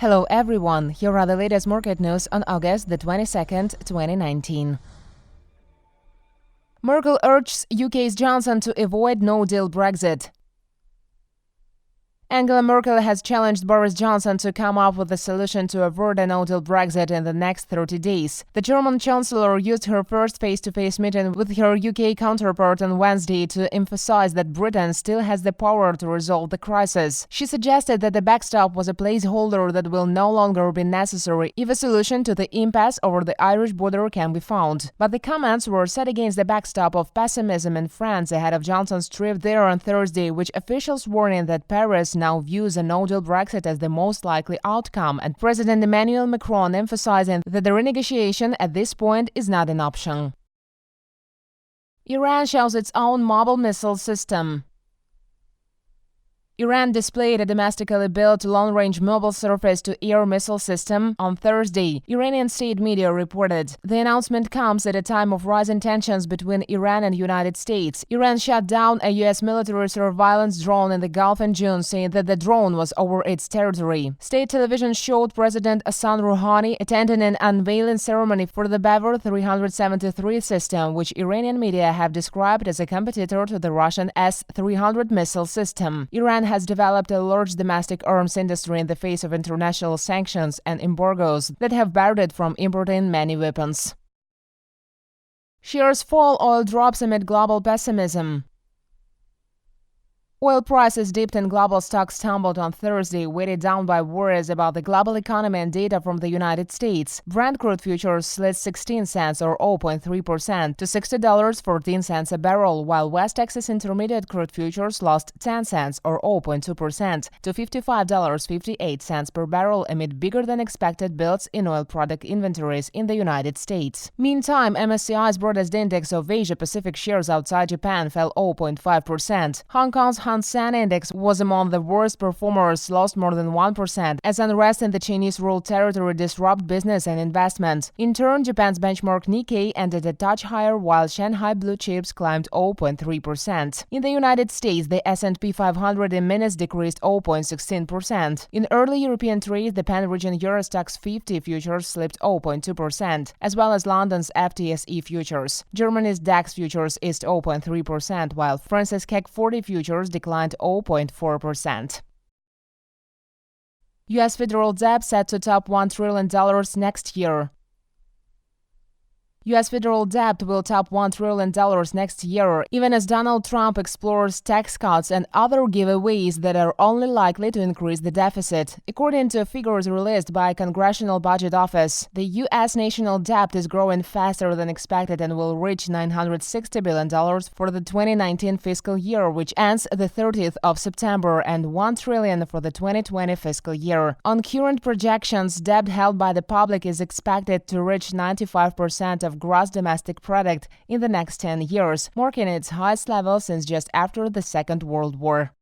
Hello everyone, here are the latest market news on August the 22nd, 2019. Merkel urges UKs Johnson to avoid no-deal Brexit. Angela Merkel has challenged Boris Johnson to come up with a solution to avert a no-deal Brexit in the next 30 days. The German chancellor used her first face-to-face meeting with her UK counterpart on Wednesday to emphasize that Britain still has the power to resolve the crisis. She suggested that the backstop was a placeholder that will no longer be necessary if a solution to the impasse over the Irish border can be found. But the comments were set against the backstop of pessimism in France ahead of Johnson's trip there on Thursday, which officials warning that Paris now views a no-deal Brexit as the most likely outcome, and President Emmanuel Macron emphasizing that the renegotiation at this point is not an option. Iran shows its own mobile missile system. Iran displayed a domestically built long-range mobile surface-to-air missile system on Thursday, Iranian state media reported. The announcement comes at a time of rising tensions between Iran and the United States. Iran shot down a U.S. military surveillance drone in the Gulf in June, saying that the drone was over its territory. State television showed President Hassan Rouhani attending an unveiling ceremony for the avert 373 system, which Iranian media have described as a competitor to the Russian S-300 missile system. Iran has developed a large domestic arms industry in the face of international sanctions and embargoes that have barred it from importing many weapons. Shares fall, oil drops amid global pessimism. Oil prices dipped and global stocks tumbled on Thursday, weighted down by worries about the global economy and data from the United States. Brent crude futures slid 16 cents or 0.3% to $60.14 a barrel, while West Texas Intermediate crude futures lost 10 cents or 0.2% to $55.58 per barrel amid bigger-than-expected builds in oil product inventories in the United States. Meantime, MSCI's broadest index of Asia-Pacific shares outside Japan fell 0.5%. Hong Kong's Hang Seng Index was among the worst performers, lost more than 1%, as unrest in the Chinese-ruled territory disrupted business and investment. In turn, Japan's benchmark Nikkei ended a touch higher, while Shanghai blue chips climbed 0.3%. In the United States, the S&P 500 in minutes decreased 0.16%. In early European trade, the pan-region Eurostoxx 50 futures slipped 0.2%, as well as London's FTSE futures. Germany's DAX futures eased 0.3%, while France's CAC 40 futures declined 0.4%. U.S. federal debt set to top $1 trillion next year. U.S. federal debt will top $1 trillion next year, even as Donald Trump explores tax cuts and other giveaways that are only likely to increase the deficit. According to figures released by Congressional Budget Office, the U.S. national debt is growing faster than expected and will reach $960 billion for the 2019 fiscal year, which ends the 30th of September, and $1 trillion for the 2020 fiscal year. On current projections, debt held by the public is expected to reach 95% of gross domestic product in the next 10 years, marking its highest level since just after the Second World War.